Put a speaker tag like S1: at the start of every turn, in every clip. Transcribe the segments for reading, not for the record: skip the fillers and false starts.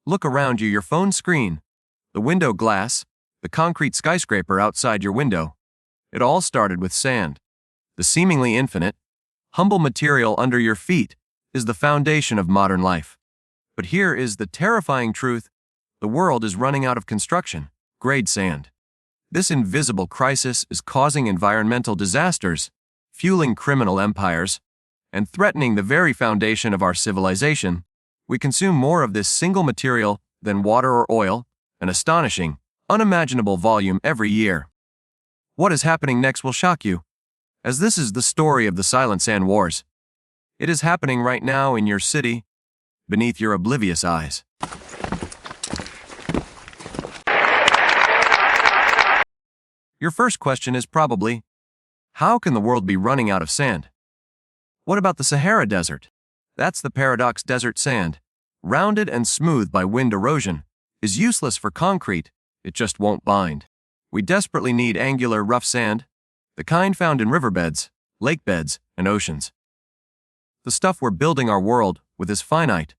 S1: Look around you, your phone screen, the window glass, the concrete skyscraper outside your window. It all started with sand. The seemingly infinite, humble material under your feet is the foundation of modern life. But here is the terrifying truth: the world is running out of construction-grade sand. This invisible crisis is causing environmental disasters, fueling criminal empires, and threatening the very foundation of our civilization. We consume more of this single material than water or oil, an astonishing, unimaginable volume every year. What is happening next will shock you, as this is the story of the silent sand wars. It is happening right now in your city, beneath your oblivious eyes. Your first question is probably, how can the world be running out of sand? What about the Sahara Desert? That's the paradox. Desert sand, rounded and smooth by wind erosion, is useless for concrete. It just won't bind. We desperately need angular, rough sand, the kind found in riverbeds, lake beds, and oceans. The stuff we're building our world with is finite.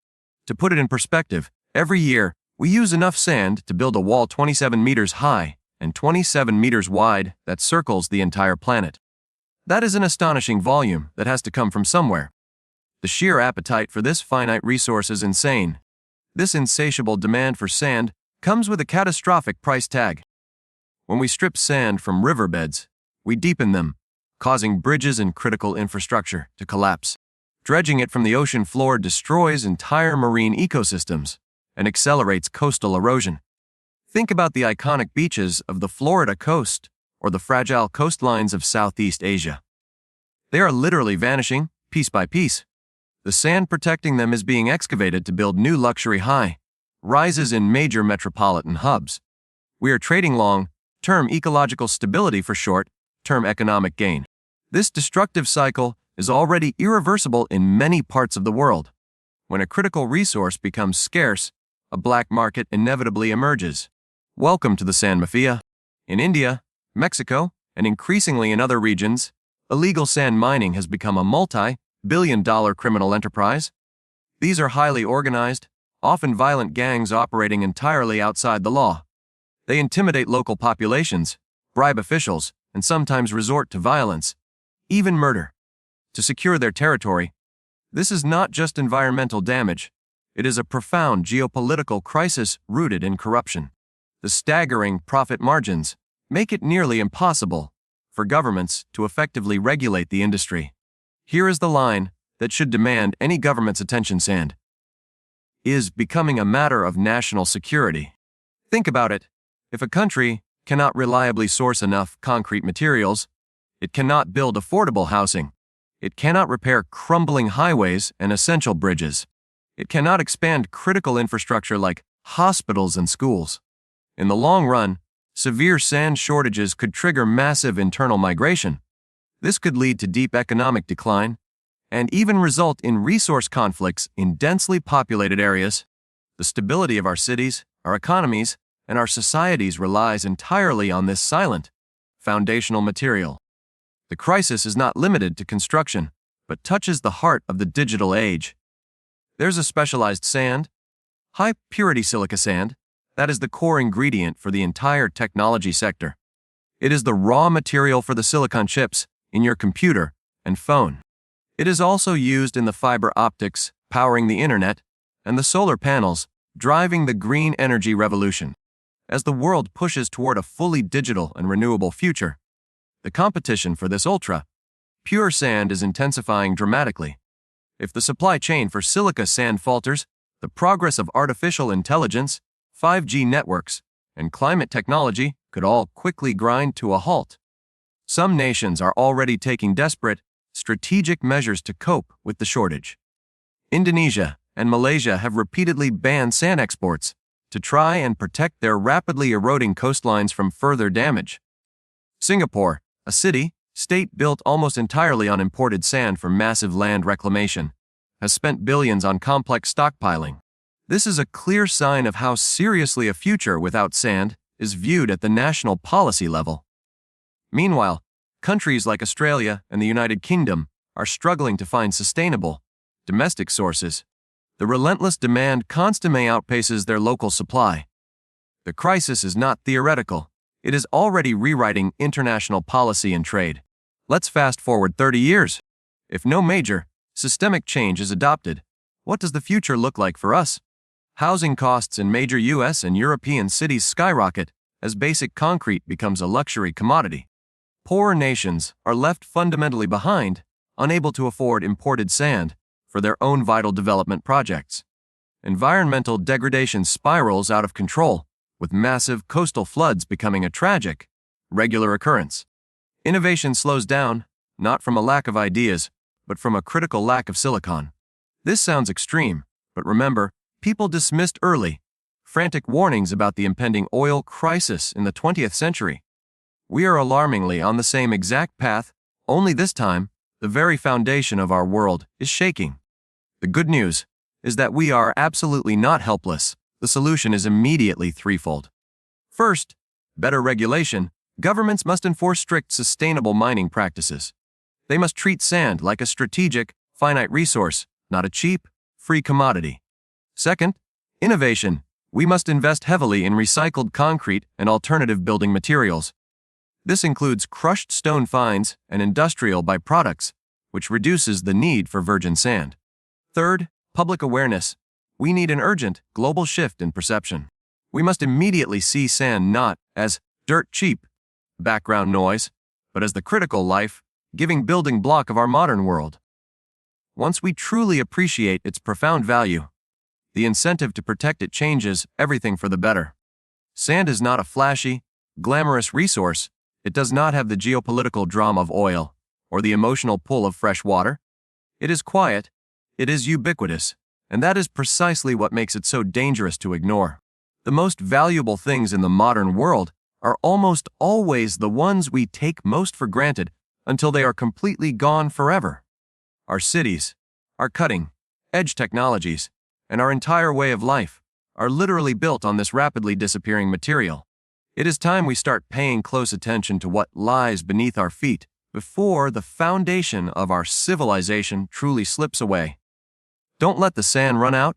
S1: To put it in perspective, every year, we use enough sand to build a wall 27 meters high and 27 meters wide that circles the entire planet. That is an astonishing volume that has to come from somewhere. The sheer appetite for this finite resource is insane. This insatiable demand for sand comes with a catastrophic price tag. When we strip sand from riverbeds, we deepen them, causing bridges and critical infrastructure to collapse. Dredging it from the ocean floor destroys entire marine ecosystems and accelerates coastal erosion. Think about the iconic beaches of the Florida coast or the fragile coastlines of Southeast Asia. They are literally vanishing, piece by piece. The sand protecting them is being excavated to build new luxury high-rises in major metropolitan hubs. We are trading long-term ecological stability for short-term economic gain. This destructive cycle is already irreversible in many parts of the world. When a critical resource becomes scarce, a black market inevitably emerges. Welcome to the Sand Mafia. In India, Mexico, and increasingly in other regions, illegal sand mining has become a multi-billion-dollar criminal enterprise. These are highly organized, often violent gangs operating entirely outside the law. They intimidate local populations, bribe officials, and sometimes resort to violence, even murder, to secure their territory. This is not just environmental damage. It is a profound geopolitical crisis rooted in corruption. The staggering profit margins make it nearly impossible for governments to effectively regulate the industry. Here is the line that should demand any government's attention: sand is becoming a matter of national security. Think about it. If a country cannot reliably source enough concrete materials, it cannot build affordable housing. It cannot repair crumbling highways and essential bridges. It cannot expand critical infrastructure like hospitals and schools. In the long run, severe sand shortages could trigger massive internal migration. This could lead to deep economic decline and even result in resource conflicts in densely populated areas. The stability of our cities, our economies, and our societies relies entirely on this silent, foundational material. The crisis is not limited to construction, but touches the heart of the digital age. There's a specialized sand, high-purity silica sand, that is the core ingredient for the entire technology sector. It is the raw material for the silicon chips in your computer and phone. It is also used in the fiber optics powering the internet and the solar panels driving the green energy revolution. As the world pushes toward a fully digital and renewable future, the competition for this ultra-pure sand is intensifying dramatically. If the supply chain for silica sand falters, the progress of artificial intelligence, 5G networks, and climate technology could all quickly grind to a halt. Some nations are already taking desperate, strategic measures to cope with the shortage. Indonesia and Malaysia have repeatedly banned sand exports to try and protect their rapidly eroding coastlines from further damage. Singapore, a city-state built almost entirely on imported sand for massive land reclamation, has spent billions on complex stockpiling. This is a clear sign of how seriously a future without sand is viewed at the national policy level. Meanwhile, countries like Australia and the United Kingdom are struggling to find sustainable, domestic sources. The relentless demand constantly outpaces their local supply. The crisis is not theoretical. It is already rewriting international policy and trade. Let's fast forward 30 years. If no major, systemic change is adopted, what does the future look like for us? Housing costs in major US and European cities skyrocket as basic concrete becomes a luxury commodity. Poorer nations are left fundamentally behind, unable to afford imported sand for their own vital development projects. Environmental degradation spirals out of control, with massive coastal floods becoming a tragic, regular occurrence. Innovation slows down, not from a lack of ideas, but from a critical lack of silicon. This sounds extreme, but remember, people dismissed early, frantic warnings about the impending oil crisis in the 20th century. We are alarmingly on the same exact path, only this time, the very foundation of our world is shaking. The good news is that we are absolutely not helpless. The solution is immediately threefold. First, better regulation. Governments must enforce strict sustainable mining practices. They must treat sand like a strategic, finite resource, not a cheap, free commodity. Second, innovation. We must invest heavily in recycled concrete and alternative building materials. This includes crushed stone fines and industrial byproducts, which reduces the need for virgin sand. Third, public awareness. We need an urgent, global shift in perception. We must immediately see sand not as dirt cheap, background noise, but as the critical life-giving building block of our modern world. Once we truly appreciate its profound value, the incentive to protect it changes everything for the better. Sand is not a flashy, glamorous resource. It does not have the geopolitical drama of oil or the emotional pull of fresh water. It is quiet, it is ubiquitous, and that is precisely what makes it so dangerous to ignore. The most valuable things in the modern world are almost always the ones we take most for granted until they are completely gone forever. Our cities, our cutting-edge technologies, and our entire way of life are literally built on this rapidly disappearing material. It is time we start paying close attention to what lies beneath our feet before the foundation of our civilization truly slips away. Don't let the sand run out.